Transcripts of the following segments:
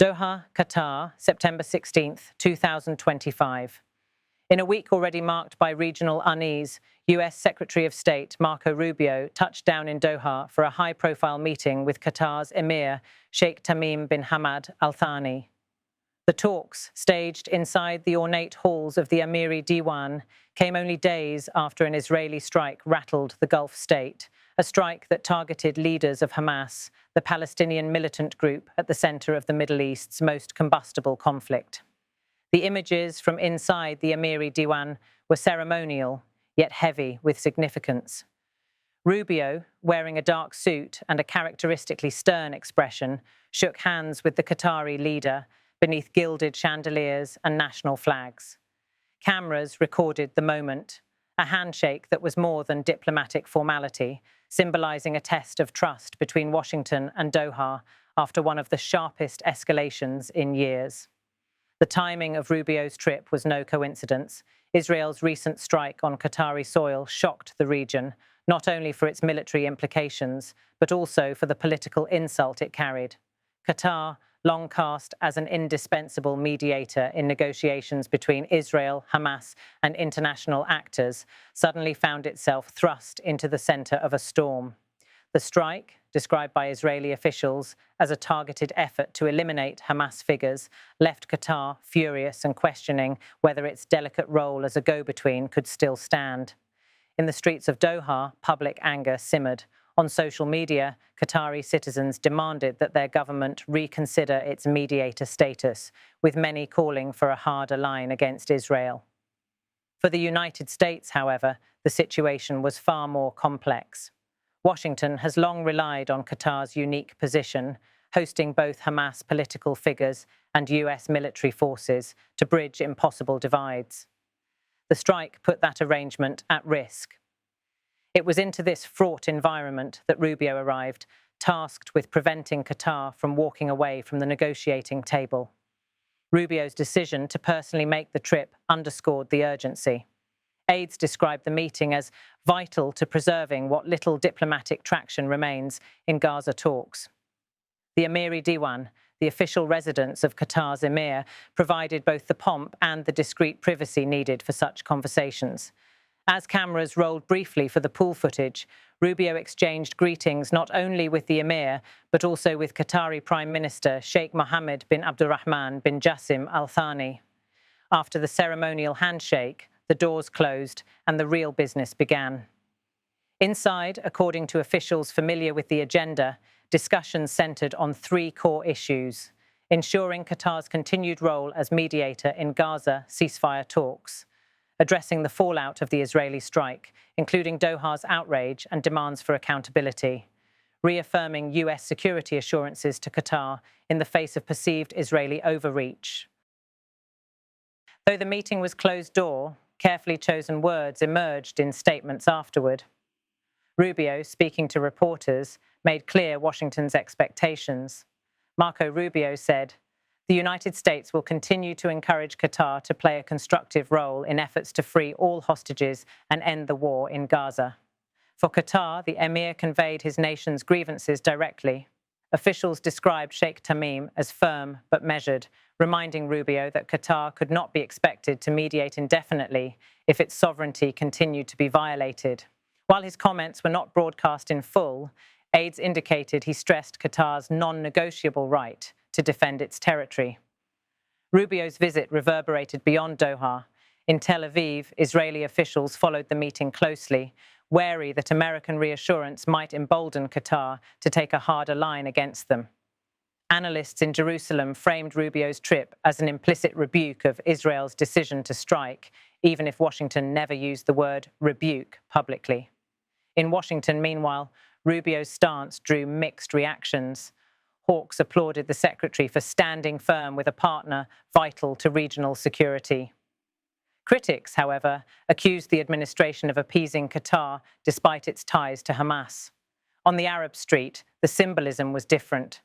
Doha, Qatar, September 16th, 2025. In a week already marked by regional unease, US Secretary of State Marco Rubio touched down in Doha for a high-profile meeting with Qatar's Emir, Sheikh Tamim bin Hamad Al-Thani. The talks, staged inside the ornate halls of the Amiri Diwan, came only days after an Israeli strike rattled the Gulf state, a strike that targeted leaders of Hamas, the Palestinian militant group at the center of the Middle East's most combustible conflict. The images from inside the Amiri Diwan were ceremonial, yet heavy with significance. Rubio, wearing a dark suit and a characteristically stern expression, shook hands with the Qatari leader beneath gilded chandeliers and national flags. Cameras recorded the moment, a handshake that was more than diplomatic formality, symbolizing a test of trust between Washington and Doha after one of the sharpest escalations in years. The timing of Rubio's trip was no coincidence. Israel's recent strike on Qatari soil shocked the region, not only for its military implications, but also for the political insult it carried. Qatar, long cast as an indispensable mediator in negotiations between Israel, Hamas, and international actors, suddenly found itself thrust into the center of a storm. The strike, described by Israeli officials as a targeted effort to eliminate Hamas figures, left Qatar furious and questioning whether its delicate role as a go-between could still stand. In the streets of Doha, public anger simmered. On social media, Qatari citizens demanded that their government reconsider its mediator status, with many calling for a harder line against Israel. For the United States, however, the situation was far more complex. Washington has long relied on Qatar's unique position, hosting both Hamas political figures and US military forces to bridge impossible divides. The strike put that arrangement at risk. It was into this fraught environment that Rubio arrived, tasked with preventing Qatar from walking away from the negotiating table. Rubio's decision to personally make the trip underscored the urgency. Aides described the meeting as vital to preserving what little diplomatic traction remains in Gaza talks. The Amiri Diwan, the official residence of Qatar's Emir, provided both the pomp and the discreet privacy needed for such conversations. As cameras rolled briefly for the pool footage, Rubio exchanged greetings not only with the Emir, but also with Qatari Prime Minister Sheikh Mohammed bin Abdulrahman bin Jassim Al-Thani. After the ceremonial handshake, the doors closed and the real business began. Inside, according to officials familiar with the agenda, discussions centered on three core issues: ensuring Qatar's continued role as mediator in Gaza ceasefire talks, addressing the fallout of the Israeli strike, including Doha's outrage and demands for accountability, reaffirming US security assurances to Qatar in the face of perceived Israeli overreach. Though the meeting was closed door, carefully chosen words emerged in statements afterward. Rubio, speaking to reporters, made clear Washington's expectations. Marco Rubio said, "The United States will continue to encourage Qatar to play a constructive role in efforts to free all hostages and end the war in Gaza." For Qatar, the Emir conveyed his nation's grievances directly. Officials described Sheikh Tamim as firm but measured, reminding Rubio that Qatar could not be expected to mediate indefinitely if its sovereignty continued to be violated. While his comments were not broadcast in full, aides indicated he stressed Qatar's non-negotiable right to defend its territory. Rubio's visit reverberated beyond Doha. In Tel Aviv, Israeli officials followed the meeting closely, wary that American reassurance might embolden Qatar to take a harder line against them. Analysts in Jerusalem framed Rubio's trip as an implicit rebuke of Israel's decision to strike, even if Washington never used the word rebuke publicly. In Washington, meanwhile, Rubio's stance drew mixed reactions. Hawks applauded the secretary for standing firm with a partner vital to regional security. Critics, however, accused the administration of appeasing Qatar despite its ties to Hamas. On the Arab street, the symbolism was different.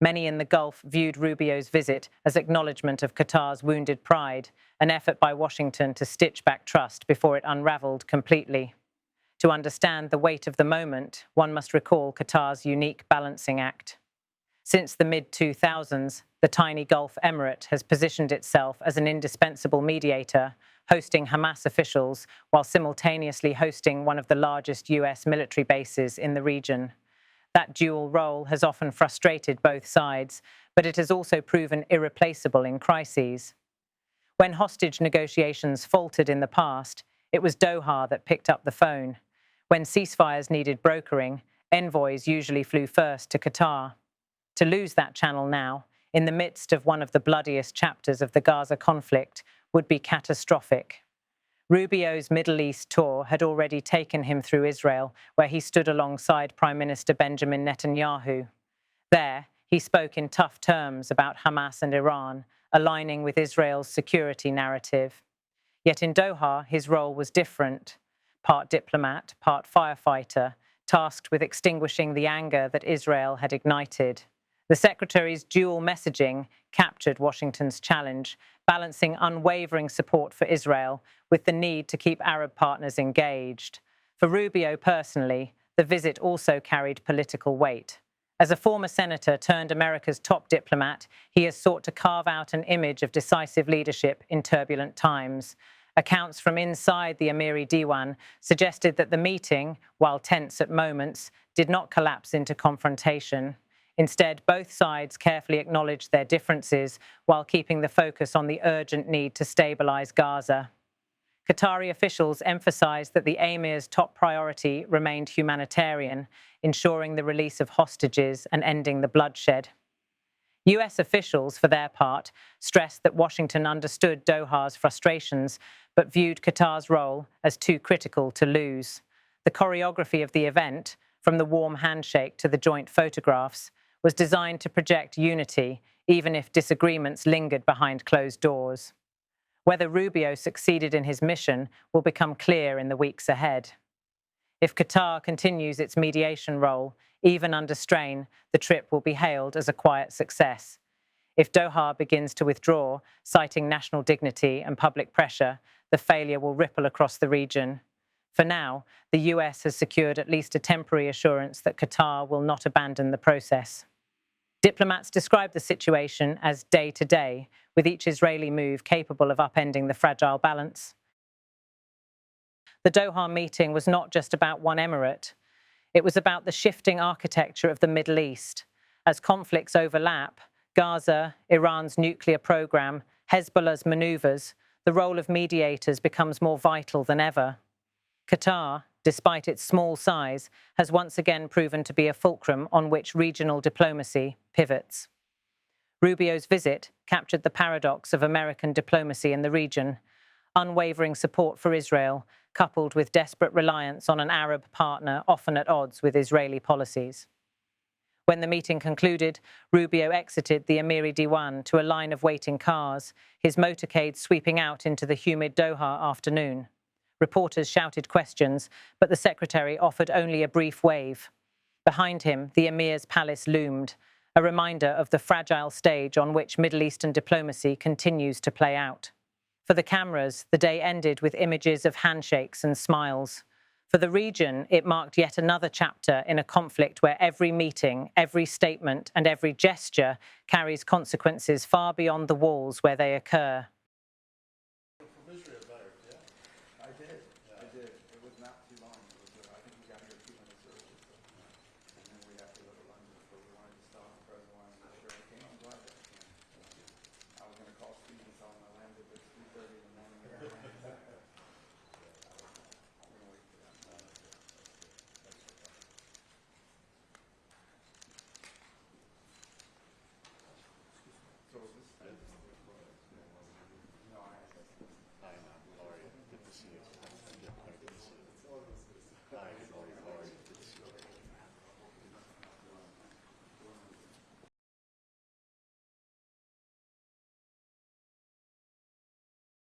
Many in the Gulf viewed Rubio's visit as acknowledgement of Qatar's wounded pride, an effort by Washington to stitch back trust before it unraveled completely. To understand the weight of the moment, one must recall Qatar's unique balancing act. Since the mid-2000s, the tiny Gulf Emirate has positioned itself as an indispensable mediator, hosting Hamas officials while simultaneously hosting one of the largest US military bases in the region. That dual role has often frustrated both sides, but it has also proven irreplaceable in crises. When hostage negotiations faltered in the past, it was Doha that picked up the phone. When ceasefires needed brokering, envoys usually flew first to Qatar. To lose that channel now, in the midst of one of the bloodiest chapters of the Gaza conflict, would be catastrophic. Rubio's Middle East tour had already taken him through Israel, where he stood alongside Prime Minister Benjamin Netanyahu. There, he spoke in tough terms about Hamas and Iran, aligning with Israel's security narrative. Yet in Doha, his role was different. Part diplomat, part firefighter, tasked with extinguishing the anger that Israel had ignited. The secretary's dual messaging captured Washington's challenge, balancing unwavering support for Israel with the need to keep Arab partners engaged. For Rubio personally, the visit also carried political weight. As a former senator turned America's top diplomat, he has sought to carve out an image of decisive leadership in turbulent times. Accounts from inside the Amiri Diwan suggested that the meeting, while tense at moments, did not collapse into confrontation. Instead, both sides carefully acknowledged their differences while keeping the focus on the urgent need to stabilize Gaza. Qatari officials emphasized that the Emir's top priority remained humanitarian, ensuring the release of hostages and ending the bloodshed. US officials, for their part, stressed that Washington understood Doha's frustrations, but viewed Qatar's role as too critical to lose. The choreography of the event, from the warm handshake to the joint photographs, was designed to project unity, even if disagreements lingered behind closed doors. Whether Rubio succeeded in his mission will become clear in the weeks ahead. If Qatar continues its mediation role, even under strain, the trip will be hailed as a quiet success. If Doha begins to withdraw, citing national dignity and public pressure, the failure will ripple across the region. For now, the US has secured at least a temporary assurance that Qatar will not abandon the process. Diplomats describe the situation as day-to-day, with each Israeli move capable of upending the fragile balance. The Doha meeting was not just about one emirate. It was about the shifting architecture of the Middle East. As conflicts overlap, Gaza, Iran's nuclear program, Hezbollah's maneuvers, the role of mediators becomes more vital than ever. Qatar, despite its small size, has once again proven to be a fulcrum on which regional diplomacy pivots. Rubio's visit captured the paradox of American diplomacy in the region: unwavering support for Israel, coupled with desperate reliance on an Arab partner often at odds with Israeli policies. When the meeting concluded, Rubio exited the Amiri Diwan to a line of waiting cars, his motorcade sweeping out into the humid Doha afternoon. Reporters shouted questions, but the secretary offered only a brief wave. Behind him, the emir's palace loomed, a reminder of the fragile stage on which Middle Eastern diplomacy continues to play out. For the cameras, the day ended with images of handshakes and smiles. For the region, it marked yet another chapter in a conflict where every meeting, every statement, and every gesture carries consequences far beyond the walls where they occur.